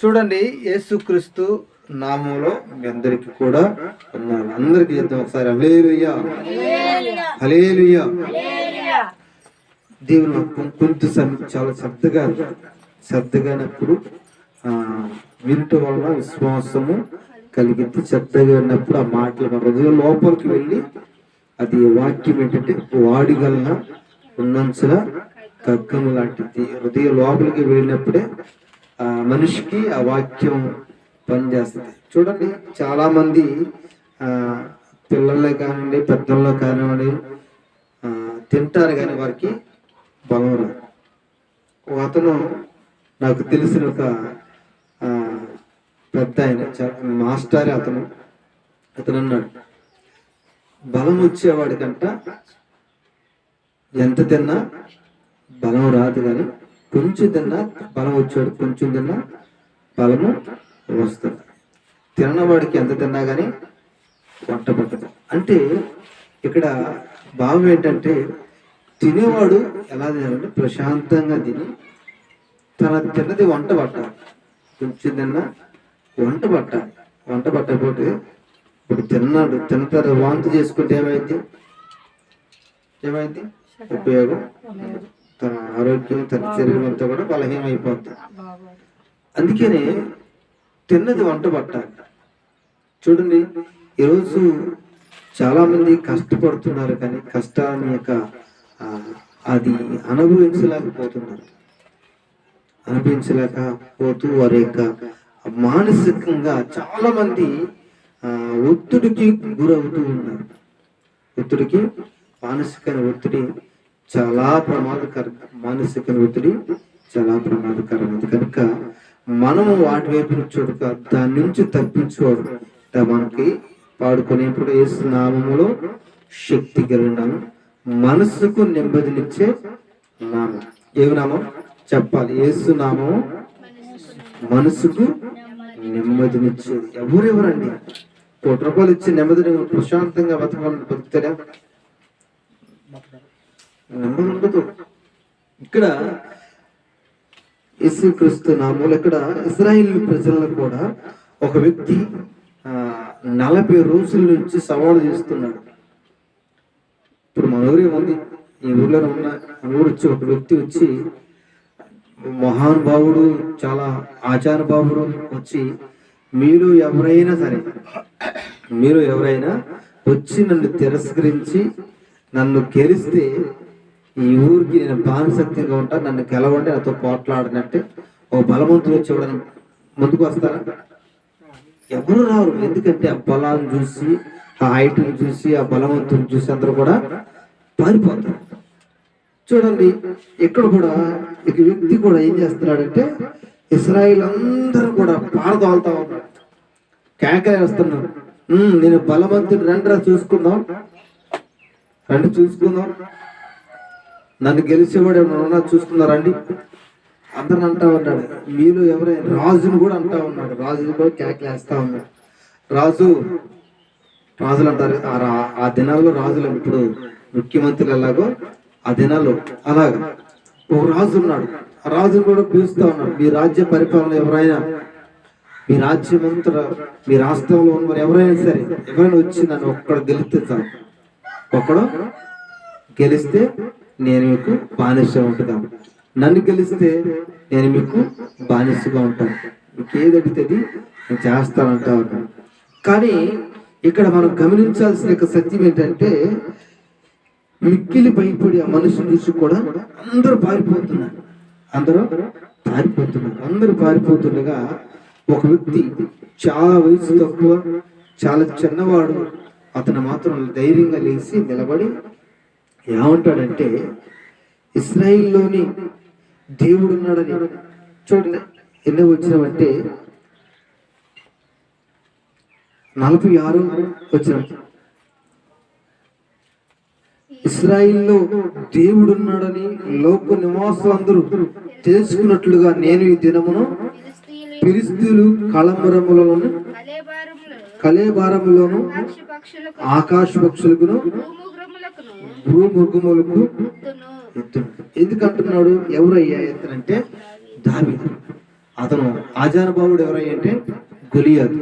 చూడండి, యేసుక్రీస్తు నామంలో మీ అందరికి కూడా ఉన్నారు. అందరికి చెప్తాం ఒకసారి హల్లెలూయా, హల్లెలూయా. దేవుని కొంచెం చాలా శ్రద్ధగానప్పుడు వినటం వలన విశ్వాసము కలిగింది. శ్రద్ధగా ఉన్నప్పుడు ఆ మాటలు మన హృదయం లోపలికి వెళ్ళి అది వాక్యం ఏంటంటే వాడిగలన ఉన్నంచుల కగ్గము లాంటిది. హృదయం లోపలికి వెళ్ళినప్పుడే ఆ మనిషికి ఆ వాక్యం పనిచేస్తుంది. చూడండి, చాలా మంది పిల్లలే కానివ్వండి, పెద్దల్లో కానివ్వండి తింటారు కానీ వారికి బలం రాదు. అతను నాకు తెలిసిన ఒక పెద్ద ఆయన మాస్టర్ అతను అన్నాడు, బలం వచ్చేవాడికంట ఎంత తిన్నా బలం రాదు, కానీ కొంచెం తిన్నా బలం వచ్చాడు, కొంచెం తిన్నా బలము వస్తుంది. తినవాడికి ఎంత తిన్నా కానీ వంట పట్టదు. అంటే ఇక్కడ భావం ఏంటంటే తినేవాడు ఎలా తినాలంటే ప్రశాంతంగా తిని తన తిన్నది వంట పట్టాలి. కొంచెం తిన్నా వంట పట్టాలి. వంట పట్టకపోతే ఇప్పుడు తిన్న వాంతి చేసుకుంటే ఏమైంది ఉపయోగం? తన ఆరోగ్యం, తన శరీరం అంతా కూడా బలహీనం అయిపోతుంది. అందుకనే తిన్నది వంట పట్టాలి. చూడండి, ఈరోజు చాలా మంది కష్టపడుతున్నారు కానీ కష్టాన్ని యొక్క అది అనుభవించలేకపోతూ వారి యొక్క మానసికంగా చాలా మంది ఒత్తిడికి గురవుతూ ఉన్నారు. మానసిక ఒత్తిడి చాలా ప్రమాదకరం. కనుక మనము వాటి వైపు చూడక దాని నుంచి తప్పించుకోవడం మనకి పాడుకునేప్పుడు యేసు నామములో శక్తి కలిగిన మనసుకు నెమ్మదినిచ్చే నామం. ఏమి నామం చెప్పాలి? యేసు నామము మనసుకు నెమ్మదినిచ్చేది. ఎవరెవరండి? ₹1 ఇచ్చి నెమ్మదిని ప్రశాంతంగా బతకాలని బతుకుతారా? నెమ్మది ఉండదు. ఇక్కడ యేసుక్రీస్తు నామములో ఇక్కడ ఇశ్రాయేలు ప్రజలను కూడా ఒక వ్యక్తి 40 రోజుల నుంచి సవాలు చేస్తున్నాడు. ఇప్పుడు మన ఊరే ఉంది, ఈ ఊర్లో ఉన్న ఊరు వచ్చి ఒక వ్యక్తి వచ్చి మహానుభావుడు, చాలా ఆచారభావుడు వచ్చి మీరు ఎవరైనా వచ్చి నన్ను తిరస్కరించి నన్ను గెలిస్తే ఈ ఊరికి నేను బానిసత్యంగా ఉంటా, నన్ను గెలవండి, నాతో పోట్లాడనంటే ఓ బలవంతుడు వచ్చేవాడని ముందుకు వస్తారా? ఎవరు రారు. ఎందుకంటే ఆ బలాన్ని చూసి, ఆ హైట్ని చూసి, ఆ బలవంతుని చూసి అందరూ కూడా పారిపోతారు. చూడండి, ఇక్కడ కూడా ఇక వ్యక్తి కూడా ఏం చేస్తున్నాడంటే ఇశ్రాయేలు అందరూ కూడా పారదోలుతా ఉన్నాడు, కేకలు వేస్తున్నాడు. నేను బలవంతుడు, రండి చూసుకుందాం, నన్ను గెలిచేవాడు ఎవరన్నా చూసుకున్నారండి అందరిని అంటా ఉన్నాడు. మీరు ఎవరైనా రాజును కూడా అంటా ఉన్నాడు, రాజును కూడా కేకలేస్తా ఉన్నాడు. రాజులు అంటారు ఆ దినాల్లో రాజులు, ఇప్పుడు ముఖ్యమంత్రులు ఎలాగో ఆ దినాల్లో అలాగా ఓ రాజు ఉన్నాడు. ఆ రాజును కూడా పిలుస్తా ఉన్నాడు, మీ రాజ్య పరిపాలన ఎవరైనా, మీ రాజ్యమంతా, మీ రాష్ట్రంలో ఉన్న ఎవరైనా సరే, ఎవరైనా వచ్చి నన్ను ఒక్కడు గెలిస్తే నేను మీకు బానిస ఉంటాను, నన్ను గెలిస్తే నేను మీకు బానిసగా ఉంటాను, మీకు ఏది అడిగితే నేను చేస్తానంటా ఉన్నాను. కానీ ఇక్కడ మనం గమనించాల్సిన సత్యం ఏంటంటే మిక్కిలి భయపడి ఆ మనుషులు చూసి కూడా అందరూ పారిపోతుండగా ఒక వ్యక్తి చాలా వయసు తక్కువ, చాలా చిన్నవాడు, అతను మాత్రం ధైర్యంగా లేచి నిలబడి ఏమంటాడంటే ఇశ్రాయేలులోని దేవుడు ఉన్నాడని. చూడండి, ఎన్నో వచ్చినామంటే 46 వచ్చిన ఇశ్రాయేలులో దేవుడున్నాడని లోక నివాసులందరూ తెలుసుకున్నట్లుగా నేను ఈ దినమును ఫిలిష్తీయులు కళేబారములోను ఆకాశ పక్షులకును భూమృగములకు ఎత్తును. ఎందుకంటున్నాడు? ఎవరయ్యా ఎత్తనంటే దావీదు. అతను ఆజానుభావుడు ఎవరై అంటే గొలియాతు.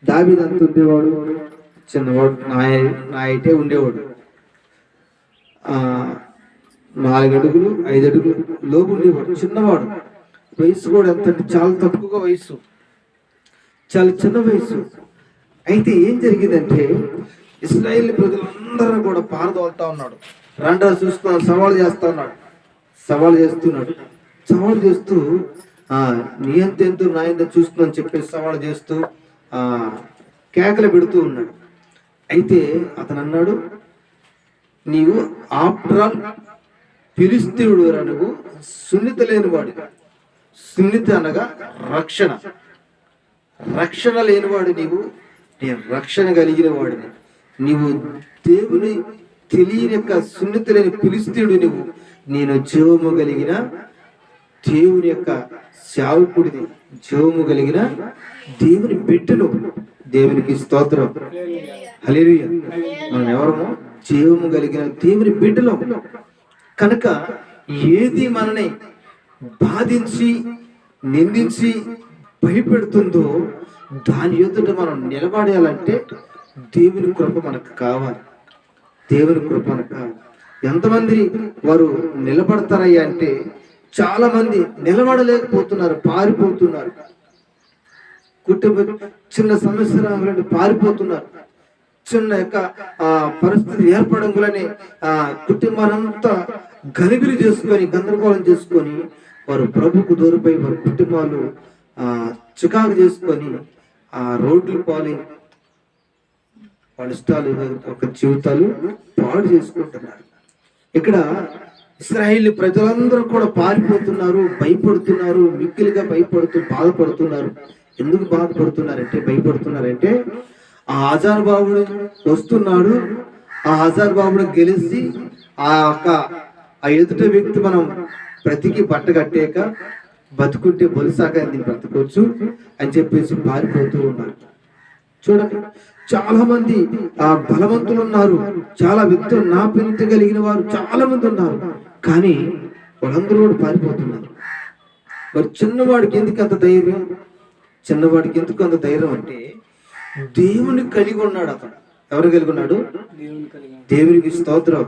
దావీదు అంత ఉండేవాడు, చిన్నవాడు, నా అయితే ఉండేవాడు. 4 అడుగులు 5 అడుగులు లోపు ఉండేవాడు, చిన్నవాడు. వయసు కూడా ఎంత అంటే చాలా తక్కువగా వయసు, చాలా చిన్న వయసు. అయితే ఏం జరిగిందంటే ఇశ్రాయేల్ ప్రజలందరూ కూడా పారదోలుతా ఉన్నాడు. రండా చూసుకున్నాడు, సవాల్ చేస్తున్నాడు. సవాల్ చేస్తూ నీ ఎంతెంతో నా ఎంత చూసుకున్నాను చెప్పేసి సవాల్ చేస్తూ కేకలు పెడుతూ ఉన్నాడు. అయితే అతను అన్నాడు, నీవు ఆఫ్టర్ ఆల్ ఫిలిష్తీయుడు రా, నువ్వు సున్నిత లేనివాడు. సున్నిత అనగా రక్షణ లేనివాడు నీవు, నేను రక్షణ కలిగిన వాడిని. నీవు దేవుని తెలియని యొక్క సున్నిత లేని ఫిలిష్తీయుడు నువ్వు. నేను జీవము కలిగిన దేవుని యొక్క సేవకుడిని, జీవము కలిగిన దేవుని బిడ్డను. దేవునికి స్తోత్రం, హల్లెలూయా. మనం ఎవరము? జీవము కలిగిన దేవుని బిడ్డలు. కనుక ఏది మనని బాధించి నిందించి భయపెడుతుందో దాని ఎదుట మనం నిలబడాలంటే దేవుని కృప మనకు కావాలి. దేవుని కృప మనకు కావాలి. ఎంతమంది వారు నిలబడతారయ్యా అంటే చాలా మంది నిలబడలేకపోతున్నారు, పారిపోతున్నారు. కుటుంబ చిన్న సమస్య రావాలంటే పారిపోతున్నారు. చిన్న యొక్క పరిస్థితి ఏర్పడంలోనే కుటుంబానంతా గలిబిలి చేసుకొని గందరగోళం చేసుకొని వారు ప్రభుకు దూరపై వారి కుటుంబాలు చికాకు చేసుకొని రోడ్లు పాలి వాళ్ళ ఇష్టాలు ఒక జీవితాలు పాడు చేసుకుంటున్నారు. ఇక్కడ ఇశ్రాయేలు ప్రజలందరూ కూడా పారిపోతున్నారు, భయపడుతున్నారు, మిక్కిలిగా బాధపడుతున్నారు. ఎందుకు బాధపడుతున్నారంటే భయపడుతున్నారంటే ఆ ఆజానుబాబుడు వస్తున్నాడు. ఆ ఆజానుబాబుడు గెలిచి ఆ ఎదుట వ్యక్తి మనం బ్రతికి బట్ట కట్టాక బతుకుంటే బొలిసాక దీన్ని బ్రతకొచ్చు అని చెప్పేసి పారిపోతూ ఉన్నారు. చూడండి, చాలా మంది బలవంతులు ఉన్నారు, చాలా వ్యక్తులు నా పెంత కలిగిన వారు చాలా మంది ఉన్నారు. కానీ వాళ్ళందరూ కూడా పారిపోతున్నారు. మరి చిన్నవాడికి ఎందుకు అంత ధైర్యం? చిన్నవాడికి ఎందుకు అంత ధైర్యం అంటే దేవుని కలిగి ఉన్నాడు. అతను ఎవరు కలిగి ఉన్నాడు? దేవునికి స్తోత్రం.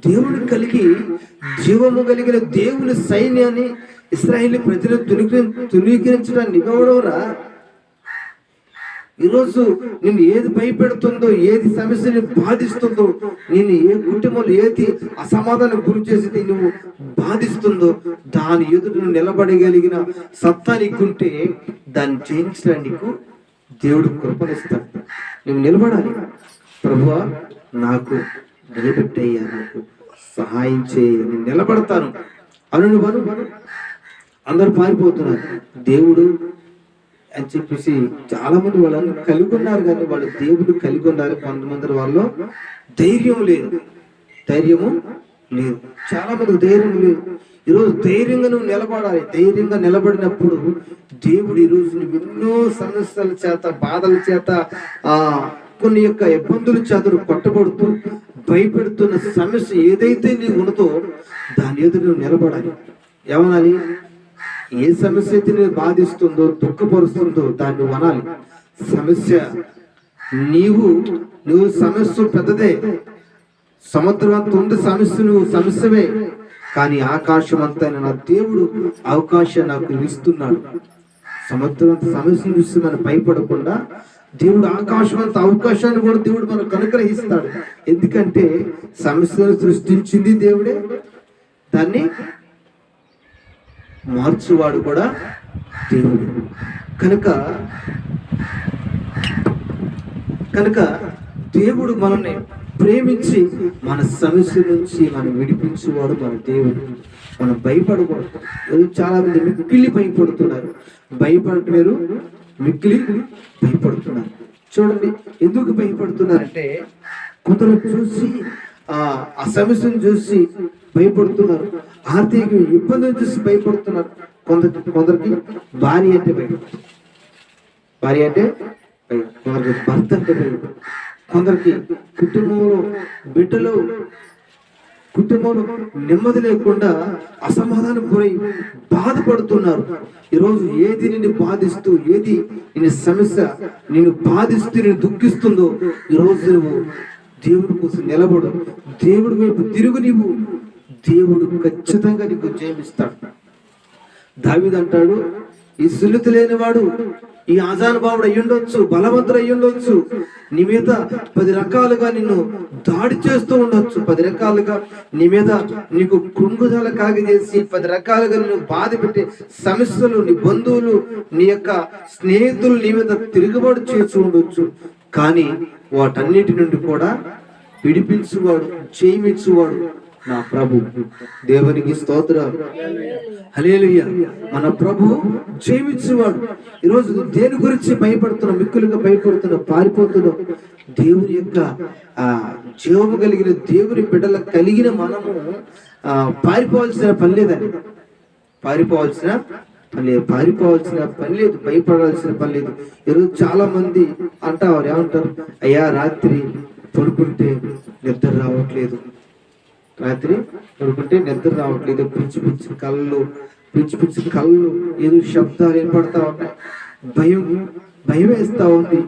దేవుని కలిగి జీవము కలిగిన దేవుని సైన్యాన్ని ఇశ్రాయేలు ప్రజలు తునీకరించడానికి ఇవ్వడవరా? ఈరోజు నిన్ను ఏది భయపెడుతుందో, ఏది సమస్యని బాధిస్తుందో, నేను ఏ కుటుంబంలో ఏది అసమాధానం గురి చేసి నువ్వు బాధిస్తుందో దాని ఎదురు నువ్వు నిలబడగలిగిన సత్తా నీకుంటే దాన్ని జయించడానికి దేవుడు కృపనిస్తాడు. నువ్వు నిలబడాలి. ప్రభువా నాకు నిలబెట్టయ్యా, నాకు సహాయం చేయ, నేను నిలబడతాను అను. అందరూ పారిపోతున్నారు. దేవుడు అని చెప్పేసి చాలా మంది వాళ్ళని కలిగి ఉన్నారు, కానీ వాళ్ళు దేవుడు కలిగి ఉన్నారు. కొంతమంది వాళ్ళు ధైర్యము లేదు. చాలా మందికి ధైర్యం లేదు. ఈరోజు ధైర్యంగా నువ్వు నిలబడాలి. ధైర్యంగా నిలబడినప్పుడు దేవుడు ఈరోజు నువ్వు ఎన్నో సమస్యల చేత, బాధల చేత, కొన్ని యొక్క ఇబ్బందుల చేత కొట్టబడుతూ భయపెడుతున్న సమస్య ఏదైతే నీకు ఉన్నదో దాని ఎదురు నువ్వు నిలబడాలి. ఏమనాలి? ఏ సమస్య అయితే నేను బాధిస్తుందో, దుఃఖపరుస్తుందో దాన్ని వనాలి. సమస్య నువ్వు సమస్య పెద్దదే, సముద్రం అంత ఉంది సమస్య, నువ్వు సమస్యవే. కానీ ఆకాశం అంతా నా దేవుడు అవకాశం నాకు ఇస్తున్నాడు. సముద్రం అంత సమస్యను చూసి మనం భయపడకుండా దేవుడు ఆకాశం అంత అవకాశాన్ని కూడా దేవుడు మనకు అనుగ్రహిస్తాడు. ఎందుకంటే సమస్యను సృష్టించింది దేవుడే, దాన్ని మార్చువాడు కూడా దేవుడు. కనుక దేవుడు మనల్ని ప్రేమించి మన సమస్య నుంచి మనం విడిపించేవాడు మన దేవుడు. మనం భయపడకూడదు. చాలా మంది మిక్కిలి భయపడుతున్నారు. భయపడలేరు, మిక్కిలి భయపడుతున్నారు. చూడండి, ఎందుకు భయపడుతున్నారంటే కొందరు చూసి ఆ సమస్యను చూసి భయపడుతున్నారు, ఆర్థిక ఇబ్బందులు చూసి భయపడుతున్నారు. కొందరికి భార్య అంటే భయం, కొందరికి భర్త అంటే భయం, కొందరికి కుటుంబంలో బిడ్డలు కుటుంబంలో నెమ్మది లేకుండా అసమాధానం గురై బాధపడుతున్నారు. ఈరోజు ఏది నిన్ను బాధిస్తూ, ఏది నిన్ను సమస్య నిన్ను బాధిస్తూ నిన్ను దుఃఖిస్తుందో, ఈరోజు నువ్వు దేవుడి కోసం నిలబడు, దేవుడి వైపు తిరుగు. నీవు దేవుడు ఖచ్చితంగా నీకు జయమిస్తాడు. దావీదు అంటాడు, ఈ సున్నితి లేనివాడు ఈ ఆజానుభావుడు అయ్యుండొచ్చు, బలవంతుడు అయ్యుండొచ్చు, నీ మీద 10 రకాలుగా నిన్ను దాడి చేస్తూ ఉండొచ్చు, 10 రకాలుగా నీ మీద నీకు కృంగుదల కాగజేసి 10 రకాలుగా నిన్ను బాధ పెట్టే సమస్యలు, నీ బంధువులు, నీ యొక్క స్నేహితులు నీ మీద తిరుగుబాటు చేస్తూ ఉండొచ్చు. కానీ వాటన్నిటి నుండి కూడా విడిపించువాడు, జయమిచ్చువాడు నా ప్రభు. దేవునికి స్తోత్రాలు, హల్లెలూయా. మన ప్రభు జయమిచ్చేవాడు. ఈరోజు దేని గురించి భయపడుతున్నాం, మిక్కులుగా భయపడుతున్నాం, పారిపోతున్నాం. దేవుని యొక్క జీవము కలిగిన దేవుని బిడ్డల కలిగిన మనము పారిపోవాల్సిన పని లేదని, పారిపోవాల్సిన పని లేదు, భయపడాల్సిన పని లేదు. ఈరోజు చాలా మంది అంటారు, ఏమంటారు, అయ్యా రాత్రి పడుకుంటే నిద్ర రావట్లేదు, రాత్రి పడుకుంటే నిద్ర రావట్లేదు, పిచ్చి పిచ్చి కళ్ళు, ఏదో శబ్దాలు వినపడతా ఉన్నాయి, భయం వేస్తా ఉంది.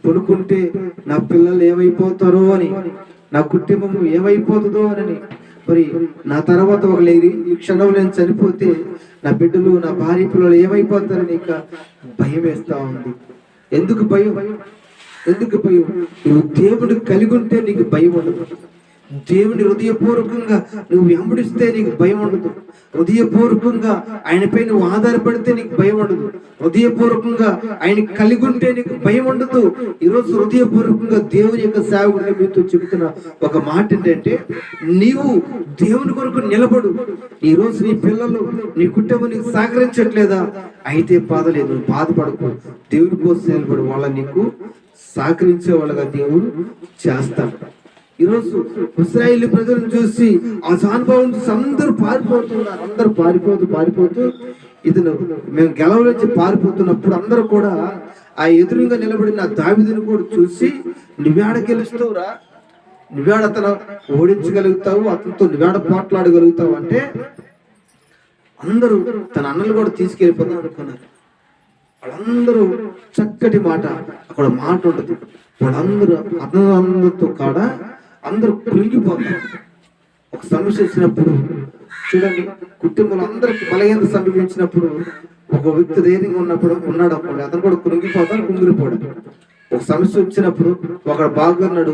పడుకుంటే నా పిల్లలు ఏమైపోతారో అని, నా కుటుంబం ఏమైపోతుందో అని, మరి నా తర్వాత ఒక ఈ క్షణంలో నేను చనిపోతే నా బిడ్డలు, నా భార్య పిల్లలు ఏమైపోతారని ఇక భయం వేస్తా ఉంది. ఎందుకు భయం? నువ్వు దేవుడు కలిగి ఉంటే నీకు భయం ఉండదు. దేవుని హృదయపూర్వకంగా నువ్వు వెంబడిస్తే నీకు భయం ఉండదు. హృదయపూర్వకంగా ఆయనపై నువ్వు ఆధారపడితే నీకు భయం ఉండదు. హృదయపూర్వకంగా ఆయన కలిగి ఉంటే నీకు భయం ఉండదు. ఈరోజు హృదయపూర్వకంగా దేవుని యొక్క సేవకుడిగా మీతో చెబుతున్న ఒక మాట ఏంటంటే, నీవు దేవుని కొరకు నిలబడు. ఈరోజు నీ పిల్లలు, నీ కుటుంబం నీకు సహకరించట్లేదా? అయితే బాధలేదు, నువ్వు బాధపడకు, దేవుని కోసం నిలబడు. వాళ్ళ నీకు సహకరించే వాళ్ళగా దేవుడు చేస్తాడు. ఈరోజు ఇశ్రాయేలు ప్రజలను చూసి ఆ అనుభవం చూసి అందరూ పారిపోతున్నారు. అందరూ పారిపోతూ ఇతను మేము గెలవరించి పారిపోతున్నప్పుడు అందరూ కూడా ఆ ఎదురుగా నిలబడిన దావీదుని కూడా చూసి, నువ్వేడ గెలుస్తావురా, నువ్వేడ అతను ఓడించగలుగుతావు, అతనితో నువ్వేడ పోట్లాడగలుగుతావు అంటే అందరూ తన అన్నలు కూడా తీసుకెళ్ళిపోదాం అనుకున్నారు. వాళ్ళందరూ చక్కటి మాట, అక్కడ మాట ఉంటుంది. వాళ్ళందరూ అతనందరితో కాడ అందరూ కృంగిపోతారు. ఒక సమస్య వచ్చినప్పుడు చూడండి, కుటుంబంలో అందరికి బలహీనత సంభవించినప్పుడు ఒక వ్యక్తి ధైర్యంగా ఉన్నాడు అనుకోండి, అతను కూడా కృంగిపోతాడు, కుంగిరిపోడు. ఒక సమస్య వచ్చినప్పుడు ఒకడు బాగున్నాడు,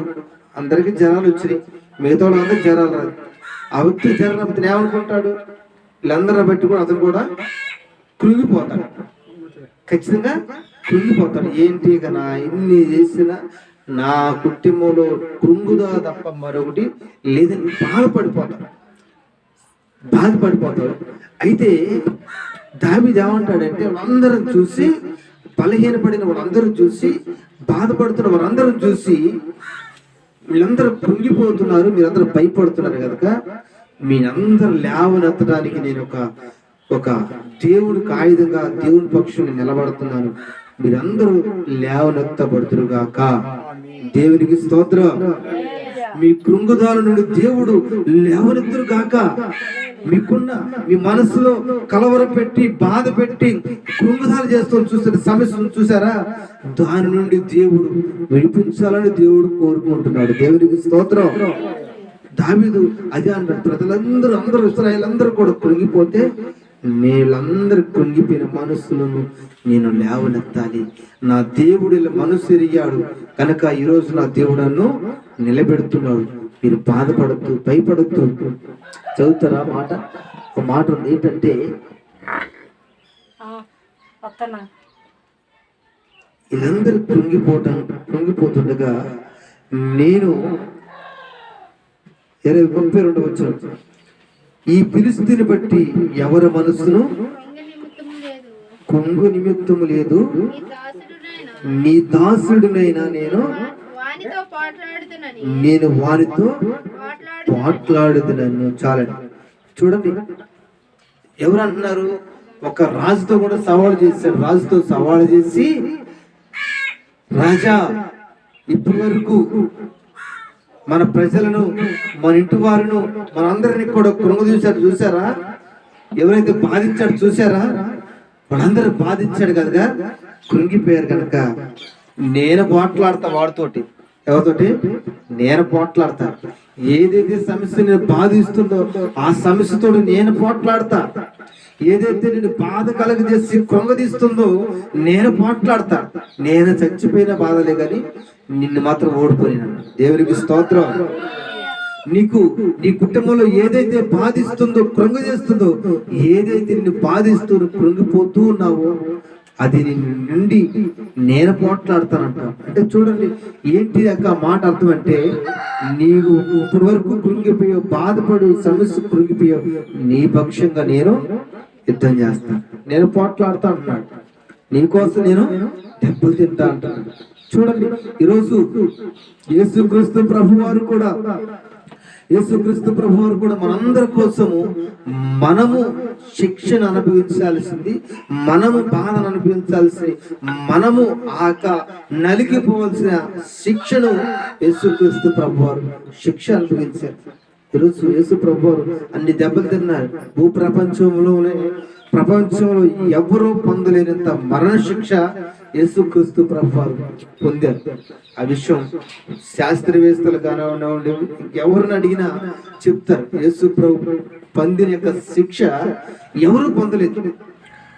అందరికి జ్వరాలు వచ్చినాయి, మిగతా వాళ్ళందరికీ జ్వరాలు రాదు. ఆ వ్యక్తి జ్వరం అతను ఏమనుకుంటాడు, వీళ్ళందరిని బట్టి కూడా అతను కూడా కృంగిపోతాడు, ఖచ్చితంగా కృంగిపోతాడు. ఏంటి ఇక నా ఎన్ని చేసినా నా కుటుంబంలో కృంగుదా తప్ప మరొకటి లేదని బాధపడిపోతాడు. అయితే దావీదు ఏమంటాడంటే, వాళ్ళందరం చూసి, బలహీనపడిన వాళ్ళందరూ చూసి, బాధపడుతున్న వాళ్ళందరూ చూసి, వీళ్ళందరూ కృంగిపోతున్నారు, మీరందరూ భయపడుతున్నారు కనుక మీరందరూ లేవనెత్తడానికి నేను ఒక దేవుడికి ఆయుధంగా దేవుని పక్షుని నిలబడుతున్నాను, మీరందరూ లేవనెత్తబడుతురుగాక. దేవునికి స్తోత్రం. మీ కృంగుదాల నుండి దేవుడు లేవనెత్తురుగాక. మీకున్న మీ మనసులో కలవరం పెట్టి, బాధ పెట్టి, కృంగుదాలు చేస్తూ చూస్తున్న సమస్యను చూసారా, దాని నుండి దేవుడు విడిపించాలని దేవుడు కోరుకుంటున్నాడు. దేవునికి స్తోత్రం. దావీదు అదే అన్నాడు, ప్రజలందరూ ఇశ్రాయేలందరూ కూడా కృంగిపోతే వీళ్ళందరూ కృంగిపోయిన మనస్సులను నేను లేవనెత్తాలి. నా దేవుడు మనసు ఎరిగాడు కనుక ఈరోజు నా దేవుడను నిలబెడుతున్నాడు. మీరు బాధపడద్దు, భయపడద్దు. చదువుతారా మాట? ఒక మాట ఉంది, ఏంటంటే వీళ్ళందరూ కృంగిపోతుండగా నేను 32 వచ్చాను, ఈ ఫిలిష్తీయుని బట్టి ఎవరి మనసును కొంగు నిమిత్తము లేదు, నీ దాసుడినైనా నేను వారితో పోట్లాడుతున్నాను. చాలండి. చూడండి, ఎవరు అంటున్నారు? ఒక రాజుతో కూడా సవాలు చేశాడు. రాజుతో సవాలు చేసి, రాజా ఇప్పటి వరకు మన ప్రజలను, మన ఇంటి వారిను, మనందరినీ కూడా చూసారా? ఎవరైతే బాధించాడు చూసారా? వాళ్ళందరూ బాధించాడు కనుక కృంగిపోయారు కనుక నేను పోట్లాడతా వాడితోటి. ఎవరితోటి? నేను పోట్లాడతా. ఏదైతే సమస్య నేను బాధిస్తుందో ఆ సమస్యతో నేను పోట్లాడతా. ఏదైతే నేను బాధ కలగజేసి కృంగదీస్తుందో నేను పోట్లాడతా. నేను చచ్చిపోయిన బాధలే కానీ నిన్ను మాత్రం ఓడిపోయినాను. దేవునికి స్తోత్రం. నీకు నీ కుటుంబంలో ఏదైతే బాధిస్తుందో, కృంగజేస్తుందో, ఏదైతే నిన్ను బాధిస్తూ కృంగిపోతూ ఉన్నావో అది నుండి నేను పోట్లాడతానంట. అంటే చూడండి, ఏంటి యొక్క మాట అర్థం అంటే, నీవు ఇప్పటి వరకు కృంగిపోయావు, బాధపడు, సమస్య కృంగిపోయావు, నీ పక్షంగా నేను యుద్ధం చేస్తాను, నేను పోట్లాడుతా అంటున్నాడు. నీకోసం నేను దెబ్బలు తింటా అంటాను. చూడండి, ఈరోజు యేసుక్రీస్తు ప్రభువారు కూడా మనందరి కోసము మనము శిక్షను అనుభవించాల్సింది, మనము బాధను అనుభవించాల్సింది, మనము నలిగిపోవాల్సిన శిక్షను యేసుక్రీస్తు ప్రభువారు శిక్ష అనుభవించారు. ఈరోజు యేసు ప్రభువారు అన్ని దెబ్బలు తిన్నారు. ప్రపంచంలో ఎవరూ పొందలేనంత మరణ శిక్ష యేసుక్రీస్తు ప్రభువారు పొందారు. ఆ విషయం శాస్త్రవేత్తలు కానివ్వండి, ఎవరిని అడిగినా చెప్తారు. యేసు ప్రభు పొందిన యొక్క శిక్ష ఎవరు పొందలేదు.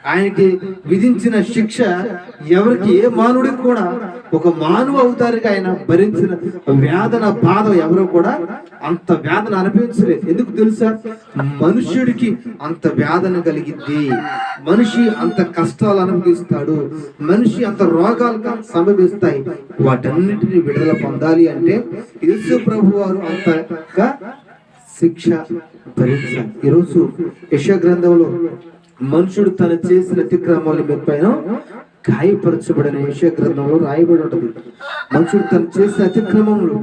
ఆయనకి విధించిన శిక్ష ఎవరికి, ఏ మానవుడికి కూడా, ఒక మానవ అవతారికి ఆయన భరించిన వేదన, బాధ ఎవరు కూడా అంత వేదన అనుభవించలేదు. ఎందుకు తెలుసా? మనుష్యుడికి అంత వేదన కలిగింది, మనిషి అంత కష్టాలు అనుభవిస్తాడు, మనిషి అంత రోగాలు సంభవిస్తాయి. వాటన్నిటిని విడుదల పొందాలి అంటే యేసు ప్రభు వారు అంతగా శిక్ష భరించాలి. ఈరోజు యెషయా గ్రంథంలో మనుషుడు తను చేసిన అతిక్రమాల పైన గాయపరచబడిన యెషయా గ్రంథంలో రాయబడి ఉంటుంది. మనుషుడు తను చేసిన అతిక్రమములు,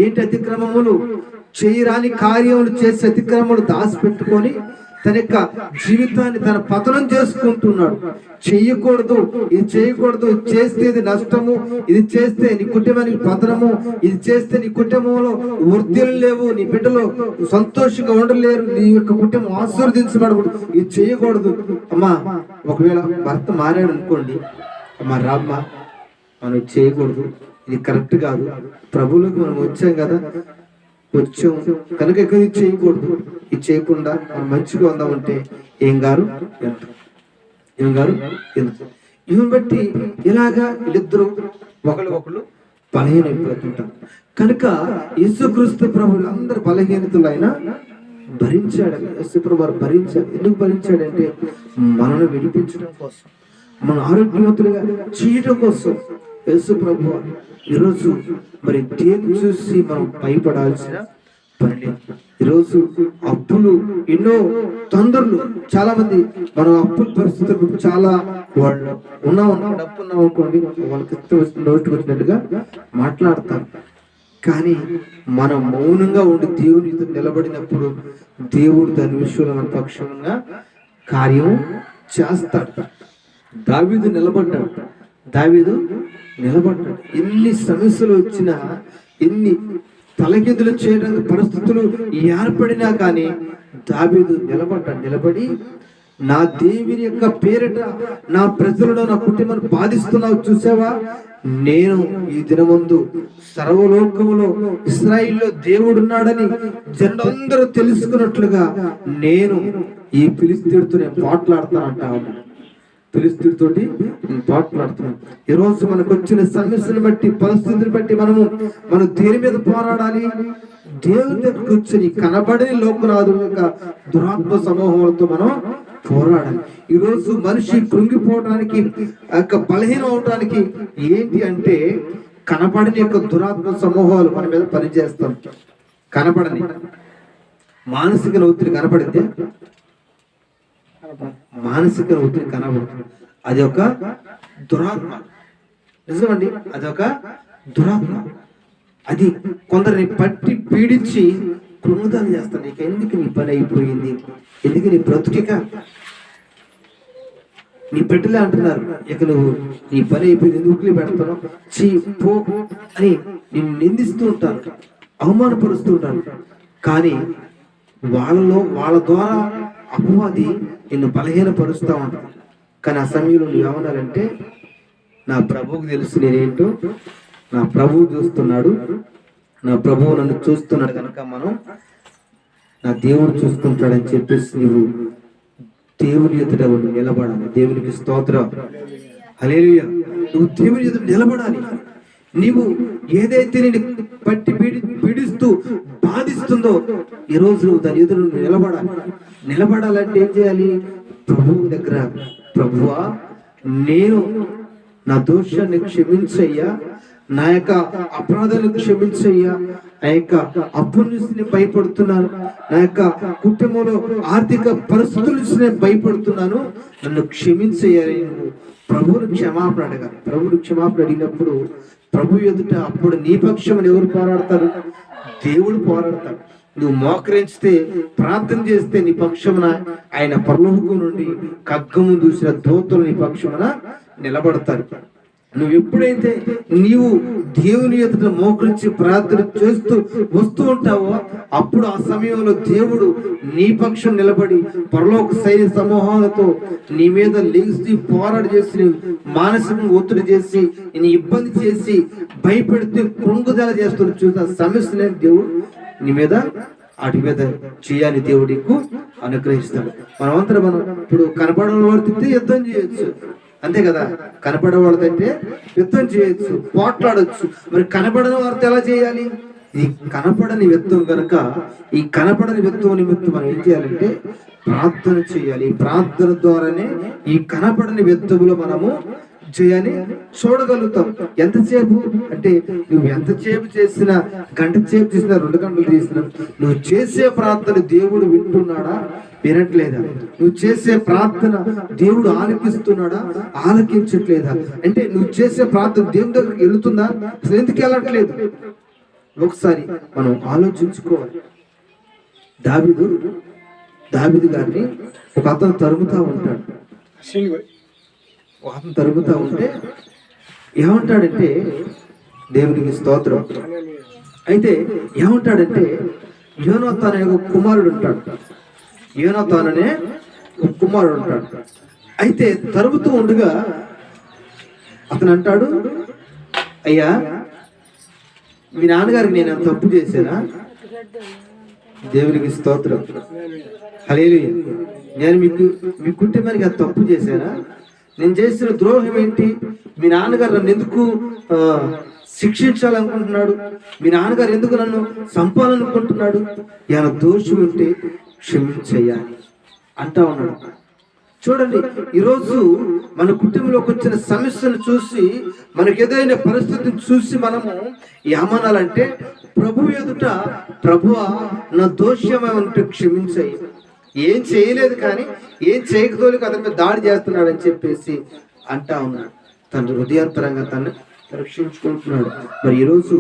ఏంటి అతిక్రమములు? చేయరాని కార్యములు చేసే అతిక్రమములు దాచిపెట్టుకొని తన యొక్క జీవితాన్ని తన పతనం చేసుకుంటున్నాడు. చెయ్యకూడదు, ఇది చేయకూడదు, ఇది చేస్తే ఇది నష్టము, ఇది చేస్తే నీ కుటుంబానికి పతనము, ఇది చేస్తే నీ కుటుంబంలో వృద్ధులు లేవు, నీ బిడ్డలు సంతోషంగా ఉండలేరు, నీ యొక్క కుటుంబం ఆశీర్వదించబడకూడదు, ఇది చేయకూడదు. అమ్మా, ఒకవేళ భర్త మారాడు అనుకోండి, అమ్మా రామ్మా, మనం చేయకూడదు, ఇది కరెక్ట్ కాదు, ప్రభువులకు మనం వచ్చాం కదా, వచ్చాం కనుక ఇది చేయకూడదు, ఇది చేయకుండా మనం మంచిగా ఉందామంటే ఏం గారు ఇవన్నీ బట్టి ఇలాగా వీళ్ళిద్దరూ ఒకళ్ళు బలహీనైపోతుంటారు. కనుక యేసుక్రీస్తు ప్రభువులు అందరు బలహీనతలు ఆయన భరించాడు. యేసు ప్రభు వారు భరించాడు. ఎందుకు భరించాడంటే మనల్ని విడిపించడం కోసం, మన ఆరోగ్యవంతులుగా చేయడం కోసం యేసు ప్రభు ఈరోజు మరి దేన్ని చూసి మనం భయపడాల్సిన పని లేదు. ఈరోజు అప్పులు ఎన్నో తొందరలు, చాలా మంది మనం అప్పుల పరిస్థితులు చాలా వాళ్ళు డబ్బు ఉన్నాం అనుకోండి, వాళ్ళకి నోటికి వచ్చినట్టుగా మాట్లాడతారు. కానీ మనం మౌనంగా ఉండి దేవునితో నిలబడినప్పుడు దేవుడు దాని విషయంలో మన పక్షంగా కార్యం చేస్తాడు. దావీదు నిలబడ్డాడు. ఎన్ని సమస్యలు వచ్చినా, ఎన్ని తలకిందులు చేయడానికి పరిస్థితులు ఏర్పడినా కానీ దావీదు నిలబడి నా దేవుని యొక్క పేరిట నా ప్రజలను, నా కుటుంబాన్ని బాధిస్తున్నావు చూసావా, నేను ఈ దినమందు సర్వలోకములో ఇశ్రాయేలులో దేవుడున్నాడని జనులందరూ తెలుసుకున్నట్లుగా నేను ఈ ఫిలిష్తీయుడితో నేను పోట్లాడతానంటాను. ఫిలిష్తీయుడితోటి నేను పోట్లాడుతున్నాను. ఈరోజు మనకు వచ్చిన సమస్యను బట్టి, పరిస్థితిని బట్టి మనం దేని మీద పోరాడాలి? దేవుని దగ్గర కూర్చొని కనబడని లోకనాథుల యొక్క దురాత్మ సమూహాలతో మనం పోరాడాలి. ఈరోజు మనిషి కృంగిపోవడానికి, బలహీనం అవడానికి ఏంటి అంటే కనబడని యొక్క దురాత్మ సమూహాలు మన మీద పనిచేస్తాం. కనబడని మానసిక ఒత్తిడి కనపడితే, మానసిక ఒత్తిడి కనబడుతుంది, అది ఒక దురాత్మ. నిజమండి, అదొక దురాత్మ. అది కొందరిని పట్టి పీడించి కృంగుదల చేస్తాను. నీకు ఎందుకు నీ పని అయిపోయింది, ఎందుకు నీ బ్రతుకిక, నీ బిడ్డలే అంటున్నారు, ఇక నువ్వు నీ పని అయిపోయింది, ఎందుకు పెడతాను, చీ పో అని నిన్ను నిందిస్తూ ఉంటారు. అవమానపరుస్తూ ఉంటారు. కానీ వాళ్ళ ద్వారా అపవాది నిన్ను బలహీనపరుస్తూ ఉంటాడు. కానీ ఆ సమయంలో నువ్వు ఏమన్నారంటే, నా ప్రభువుకు తెలుసు నేనేంటో, నా ప్రభువు చూస్తున్నాడు, నా ప్రభువు నన్ను చూస్తున్నాడు కనుక నా దేవుడు చూసుకుంటాడని చెప్పేసి నువ్వు దేవుని ఎదుట నిలబడాలి. దేవునికి స్తోత్రం, హల్లెలూయా. నువ్వు దేవుని ఎదుట నిలబడాలి. నీవు ఏదైతే నేను పట్టి పీడిస్తూ బాధిస్తుందో ఈరోజు నువ్వు దాని ఎదురు నిలబడాలంటే ఏం చేయాలి? ప్రభువు దగ్గర, ప్రభువా నేను నా దోషాన్ని క్షమించయ్యా, నా యొక్క అపరాధాలను క్షమించయ్యా, నా యొక్క అప్పు నుంచి నేను భయపడుతున్నాను, నా యొక్క కుటుంబంలో ఆర్థిక పరిస్థితుల నుంచి నేను భయపడుతున్నాను, నన్ను క్షమించయ్యాలి. ప్రభువును క్షమాపణ అడగాలి. ప్రభువును క్షమాపణ అడిగినప్పుడు ప్రభు ఎదుట అప్పుడు నీ పక్షమని ఎవరు పోరాడతారు? దేవుడు పోరాడతాడు. నువ్వు మోకరించితే, ప్రార్థన చేస్తే నీ పక్షమున ఆయన పరలోకం నుండి ఖడ్గము దూసిన దూతలు నీ పక్షమున నిలబడతారు. నువ్వు ఎప్పుడైతే నీవు దేవుని ఎదుట మోకరించి ప్రార్థన చేస్తూ వస్తూ ఉంటావో అప్పుడు ఆ సమయంలో దేవుడు నీ పక్షం నిలబడి పరలోక సైన్య సమూహాలతో నీ మీద లేచి పోరాడు చేసి, మానసికంగా ఒత్తిడి చేసి, నీ ఇబ్బంది చేసి, భయపెడుతూ కృంగుదల చేస్తూ చూసిన సమస్యనే దేవుడు నీ మీద వాటి మీద చేయాలి. దేవుడికి అనుగ్రహిస్తాడు. మనం ఇప్పుడు కనపడని వాడితే యుద్ధం చేయొచ్చు, అంతే కదా. కనపడే వాళ్ళదంటే యుద్ధం చేయొచ్చు, పోట్లాడొచ్చు. మరి కనపడని వారితో ఎలా చేయాలి? ఈ కనపడని యుద్ధం కనుక ఈ కనపడని యుద్ధం నిమిత్తం మనం ఏం చేయాలంటే ప్రార్థన చేయాలి. ఈ ప్రార్థన ద్వారానే ఈ కనపడని యుద్ధంలో మనము చేయాలి, చూడగలుగుతాం. ఎంతసేపు అంటే నువ్వు ఎంతసేపు చేసినా, గంట సేపు చేసినా, 2 గంటలు చేసినా, నువ్వు చేసే ప్రార్థన దేవుడు వింటున్నాడా, వినట్లేదా? నువ్వు చేసే ప్రార్థన దేవుడు ఆలకిస్తున్నాడా, ఆలకించట్లేదా? అంటే నువ్వు చేసే ప్రార్థన దేవుని దగ్గరికి వెళుతుందా, అసలు ఎందుకు వెళ్ళట్లేదు? ఒకసారి మనం ఆలోచించుకోవాలి. దావీదు గారిని ఒక అతను తరుముతా ఉంటాడు. అతను తరుగుతూ ఉంటే ఏమంటాడంటే, దేవునికి స్తోత్రం. అయితే ఏమంటాడంటే, యోనాతాను అనే ఒక కుమారుడు ఉంటాడు. యోనాతాను అనే ఒక కుమారుడు ఉంటాడు. అయితే తరుగుతూ ఉండగా అతను అంటాడు, అయ్యా మీ నాన్నగారికి నేను తప్పు చేశానా? దేవునికి స్తోత్రం, హల్లెలూయా. నేను మీ కుటుంబానికి అది తప్పు చేశానా? నేను చేసిన ద్రోహం ఏంటి? మీ నాన్నగారు నన్ను ఎందుకు శిక్షించాలనుకుంటున్నాడు? మీ నాన్నగారు ఎందుకు నన్ను చంపాలనుకుంటున్నాడు? ఏమైనా దోషం ఉంటే క్షమించేయాలి అంటా ఉన్నాడు. చూడండి, ఈరోజు మన కుటుంబంలోకి వచ్చిన సమస్యను చూసి, మనకు ఏదైనా పరిస్థితిని చూసి మనము ఏమనాలంటే, ప్రభు ఎదుట, ప్రభువా నా దోషమే ఉంటే క్షమించాయి. ఏం చేయలేదు కానీ ఏం చేయకపోతే అతని మీద దాడి చేస్తున్నాడు అని చెప్పేసి అంటా ఉన్నాడు. తన హృదయాంతరంగా తను పరీక్షించుకుంటున్నాడు. మరి ఈరోజు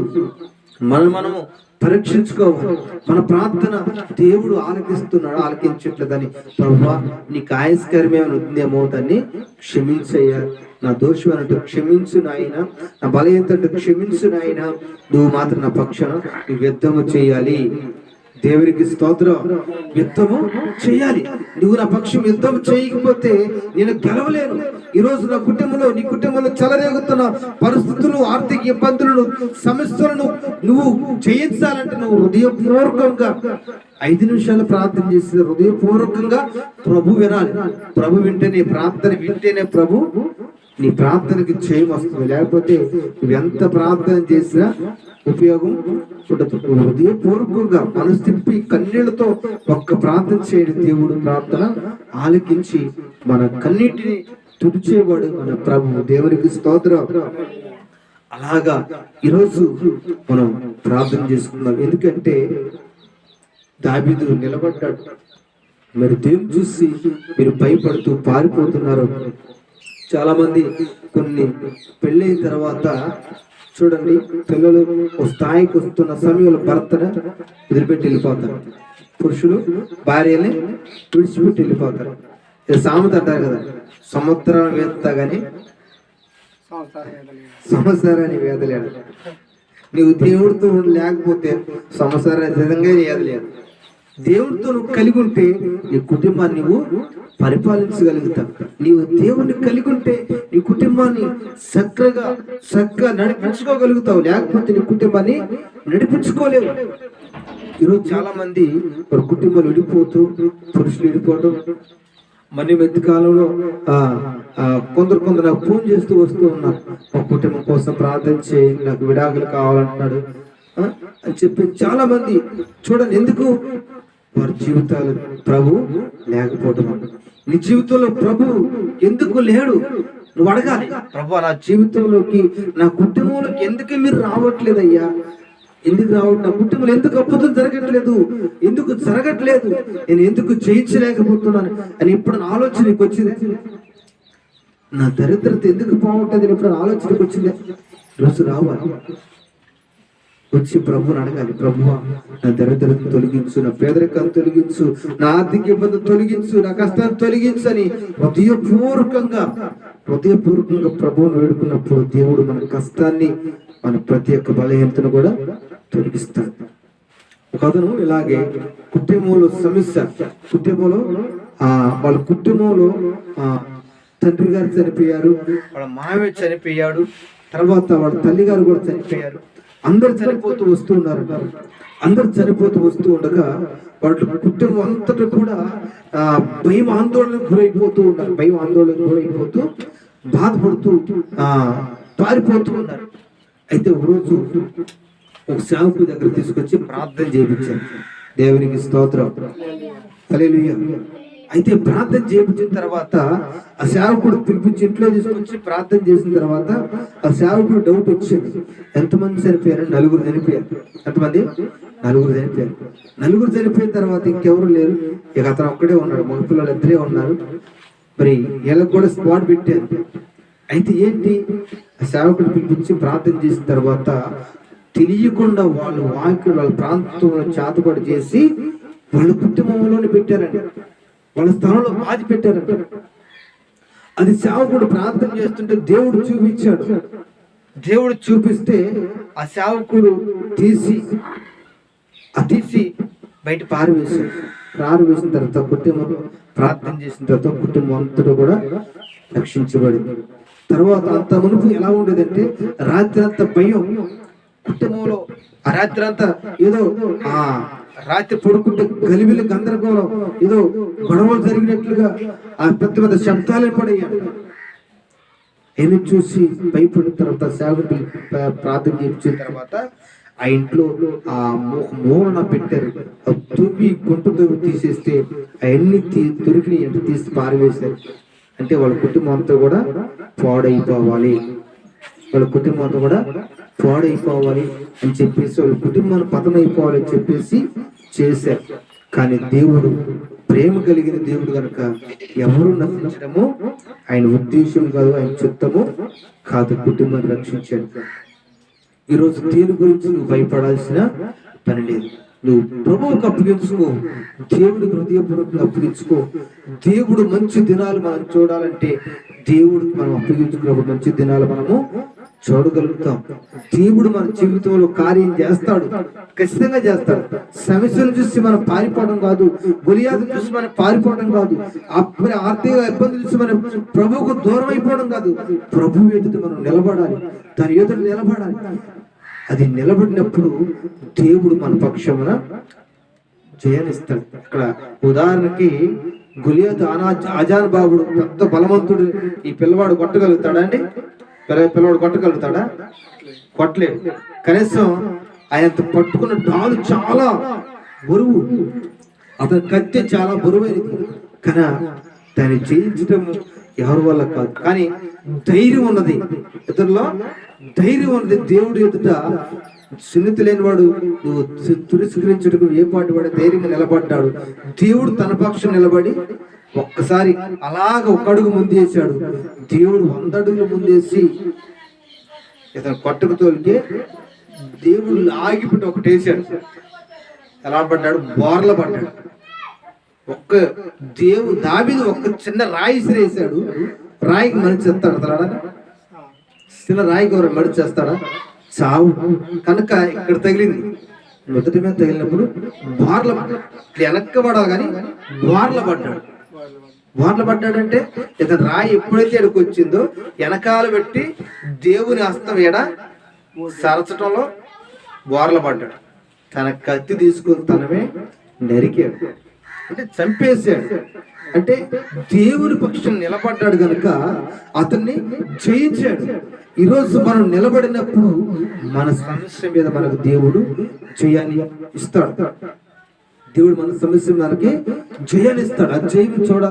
మనము పరీక్షించుకోవాలి. మన ప్రార్థన దేవుడు ఆలకిస్తున్నాడు, ఆలకించట్లేదని, ప్రభువా నీకు ఆయస్కరమేమైనా ఉందేమో దాన్ని క్షమించయ్యా, నా దోషం అన్నట్టు క్షమించు నాయన, నా బలహీనత క్షమించు నాయన, నువ్వు మాత్రం నా పక్షాన నువ్వు యుద్ధము చేయాలి. దేవునికి స్తోత్రం. యుద్ధము చేయాలి. నువ్వు నా పక్షం యుద్ధం చేయకపోతే నేను గెలవలేను. ఈరోజు నా కుటుంబంలో, నీ కుటుంబంలో చెలరేగుతున్న పరిస్థితులు, ఆర్థిక ఇబ్బందులను, సమస్యలను నువ్వు జయించాలంటే నువ్వు హృదయపూర్వకంగా 5 నిమిషాలు ప్రార్థన చేసి హృదయపూర్వకంగా ప్రభు వినాలి. ప్రభు వింటేనే, ప్రార్థన వింటేనే ప్రభు నీ ప్రార్థనకి జయం వస్తుంది. లేకపోతే నువ్వు ఎంత ప్రార్థన చేసినా ఉపయోగం ఉండదు. హృదయపూర్వకంగా మనసు తిప్పి కన్నీళ్లతో ఒక్క ప్రార్థన చేయడం దేవుడు ప్రార్థన ఆలకించి మన కన్నీటిని తుడిచేవాడు మన ప్రభు. దేవునికి స్తోత్రం. అలాగా ఈరోజు మనం ప్రార్థన చేసుకుందాం. ఎందుకంటే దావీదు నిలబడ్డాడు. మరి దేవుని చూసి మీరు భయపడుతూ పారిపోతున్నారు. చాలా మంది కొన్ని పెళ్ళైన తర్వాత చూడండి, పిల్లలు ఒక స్థాయికి వస్తున్న సమయంలో భర్తను వదిలిపెట్టి వెళ్ళిపోతారు. పురుషులు భార్యని విడిచిపెట్టి వెళ్ళిపోతారు. ఇది సామెత అంటారు కదా, సముద్రం వేస్తా గాని సంవత్సరాన్ని వేదలేడు. నీవు దేవుడితో లేకపోతే సంసారం నిజంగా ఏది లేదు. దేవుడితో నువ్వు కలిగి ఉంటే నీ కుటుంబాన్ని నువ్వు పరిపాలించగలుగుతావు. నీవు దేవుణ్ణి కలిగి ఉంటే నీ కుటుంబాన్ని చక్కగా నడిపించుకోగలుగుతావు. లేకపోతే నీ కుటుంబాన్ని నడిపించుకోలేవు. ఈరోజు చాలా మంది వారి కుటుంబాలు విడిపోతూ, పురుషులు విడిపోవడం, మళ్ళీ మధ్య కాలంలో కొందరు నాకు ఫోన్ చేస్తూ వస్తూ ఉన్నారు, మా కుటుంబం కోసం ప్రార్థన చేయండి, నాకు విడాకులు కావాలంటున్నాడు అని చెప్పి చాలా మంది. చూడండి, ఎందుకు? వారి జీవితాలు ప్రభు లేకపోవడం. నీ జీవితంలో ప్రభు ఎందుకు లేడు? నువ్వు అడగాలి, ప్రభు నా జీవితంలోకి, నా కుటుంబంలోకి ఎందుకు మీరు రావట్లేదయ్యా? ఎందుకు రావట్లేదు? నా కుటుంబంలో ఎందుకు అద్భుతం జరగట్లేదు? ఎందుకు జరగట్లేదు? నేను ఎందుకు జయించలేకపోతున్నాను అని ఇప్పుడు ఆలోచనకి వచ్చింది. నా దరిద్రత ఎందుకు పోవట్లేదు ఇప్పుడు ఆలోచనకు వచ్చింది. రోజు రావాలి, వచ్చి ప్రభుని అడగాలి, ప్రభువా నా దరిద్రతను తొలగించు, నా పేదరికాన్ని తొలగించు, నా ఆర్థిక ఇబ్బంది తొలగించు, నా కష్టాన్ని తొలగించు అని హృదయపూర్వకంగా ప్రభువును వేడుకున్నప్పుడు దేవుడు మన కష్టాన్ని, మన ప్రతి ఒక్క బలహీనతను కూడా తొలగిస్తాడు. ఒక అతను ఇలాగే కుటుంబంలో సమస్య, వాళ్ళ కుటుంబంలో తండ్రి గారు చనిపోయారు, వాళ్ళ మామయ్య చనిపోయాడు, తర్వాత వాళ్ళ తల్లి గారు కూడా చనిపోయారు. అందరు చనిపోతూ వస్తూ ఉన్నారు. అందరు చనిపోతూ వస్తూ ఉండగా వాళ్ళ కుటుంబం అంతటా కూడా భయం ఆందోళనకు గురైపోతూ ఉన్నారు. భయం ఆందోళనకు గురైపోతూ బాధపడుతూ పారిపోతూ ఉన్నారు. అయితే ఒకరోజు ఒక సేవకుడి దగ్గర తీసుకొచ్చి ప్రార్థన చేయించారు. దేవునికి స్తోత్రం, హల్లెలూయా. అయితే ప్రార్థన చేయించిన తర్వాత ఆ సేవకుడు పిలిపించి ఇంట్లో తీసుకొచ్చి ప్రార్థన చేసిన తర్వాత ఆ సేవకుడు డౌట్ వచ్చింది, ఎంతమంది చనిపోయారు? 4 చనిపోయారు. ఎంతమంది? 4 చనిపోయారు. 4 చనిపోయిన తర్వాత ఇంకెవరు లేరు, ఇక అతను ఒక్కడే ఉన్నాడు, మగపిల్లలు 2 ఉన్నారు. మరి వీళ్ళకి కూడా స్పాట్ పెట్టారు. అయితే ఏంటి, ఆ సేవకుడు పిలిపించి ప్రార్థన చేసిన తర్వాత తెలియకుండా వాళ్ళు వాళ్ళ ప్రాంతంలో చేతబడి చేసి వాళ్ళ కుటుంబంలోనే పెట్టారండి, వాళ్ళ స్థలంలో బాధ పెట్టారంట. అది సేవకుడు ప్రార్థన చేస్తుంటే దేవుడు చూపించాడు. దేవుడు చూపిస్తే ఆ సేవకుడు తీసి బయట పారవేసిన తర్వాత కుటుంబం ప్రార్థన చేసిన తర్వాత కుటుంబం అంతటా కూడా రక్షించబడింది. తర్వాత అంత మునుపు ఎలా ఉండేదంటే రాత్రి అంతా భయం కుటుంబంలో. ఆ రాత్రి అంతా ఏదో రాత్రి పడుకుంటే గలిబిలి గందరగోళం, ఏదో గొడవలు జరిగినట్లుగా ఆ పెద్ద శబ్దాలు పడయ్యాడు. ఎన్ని చూసి భయపడిన తర్వాత సేవకుడు ప్రార్థన చేయించిన తర్వాత ఆ ఇంట్లో ఆ మూలన పెట్టారు. తువ్వి గుంట తువ్వి తీసేస్తే అవన్నీ దొరికినాయి అంటే తీసి పారవేశారు. అంటే వాళ్ళ కుటుంబం అంతా కూడా పాడైపోవాలి, వాళ్ళ కుటుంబం అంతా కూడా పాడైపోవాలి అని చెప్పేసి, వాళ్ళ కుటుంబాన్ని పతనైపోవాలి అని చెప్పేసి చేశారు. కానీ దేవుడు ప్రేమ కలిగిన దేవుడు కనుక ఎవరు నశించడము ఆయన ఉద్దేశం కాదు, ఆయన చిత్తము కాదు, కుటుంబాన్ని రక్షించాడు. ఈరోజు దేని గురించి నువ్వు భయపడాల్సిన పని లేదు. నువ్వు ప్రభువుకు అప్పగించుకో, దేవుడికి హృదయపూర్వకంగా అప్పగించుకో. దేవుడు మంచి దినాలు మనం చూడాలంటే దేవుడికి మనం అప్పగించుకున్నప్పుడు మంచి దినాలు మనము చూడగలుగుతాం. దేవుడు మన జీవితంలో కార్యం చేస్తాడు, ఖచ్చితంగా చేస్తాడు. సమస్యను చూసి మనం పారిపోవడం కాదు, గొలియాతును చూసి మనం పారిపోవడం కాదు, ఆర్థిక ఇబ్బందులు చూసి మనం ప్రభువుకు దూరం అయిపోవడం కాదు. ప్రభువు ఎదుట మనం నిలబడాలి, దాని ఎదుట నిలబడాలి. అది నిలబడినప్పుడు దేవుడు మన పక్షమున జయాన్నిస్తాడు. ఇక్కడ ఉదాహరణకి గొలియాతు ఆజాన్ బాబుడు పెద్ద బలవంతుడు, ఈ పిల్లవాడు కొట్టగలుగుతాడా అండి? పిల్లవాడు కొట్టగలుగుతాడా? కొట్టలేడు. కనీసం ఆయన పట్టుకున్న డాలు చాలా బరువు, అతని కత్తి చాలా బరువైనది. కానీ దాన్ని జయించడం ఎవరి వల్ల కాదు, కానీ ధైర్యం ఉన్నది, ఇతరులో ధైర్యం ఉన్నది. దేవుడు ఎదుట సున్నితి లేనివాడు నువ్వు తిరస్కరించుటకు ఏ పాటు వాడు ధైర్యంగా నిలబడ్డాడు. దేవుడు తన పక్షం నిలబడి ఒక్కసారి అలాగ 1 అడుగు ముందేశాడు. దేవుడు 100 అడుగులు ముందేసి ఇతను కొట్టకు తోలికే దేవుడు ఆగిపెట్టి ఒకటి వేసాడు. ఎలా పడ్డాడు? బోర్ల పడ్డాడు. దావీదు ఒక చిన్న రాయి విసిరేసాడు. రాయికి మనిషి చేస్తాడు, చిన్న రాయికి ఎవరు మనిషి చేస్తాడా? చావు కనుక ఇక్కడ తగిలింది. మొదటి మీద తగిలినప్పుడు బోర్ల వెనక్కి పడాలి కానీ బోర్ల పడ్డాడు. బోర్ల పడ్డాడంటే ఇతను రాయి ఎప్పుడైతే ఎక్కడికి వచ్చిందో వెనకాల పెట్టి దేవుని హస్తం ఎడ సరచటంలో బోర్ల పడ్డాడు. తన కత్తి తీసుకొని తనమే నరికాడు, అంటే చంపేశాడు. అంటే దేవుని పక్షం నిలబడ్డాడు కనుక అతన్ని జయించాడు. ఈరోజు మనం నిలబడినప్పుడు మన సమస్య మీద మనకు దేవుడు జయాన్ని ఇస్తాడు. దేవుడు మన సమస్య మనకి జయాన్ని ఇస్తాడు. ఆ జయం చూడాలి.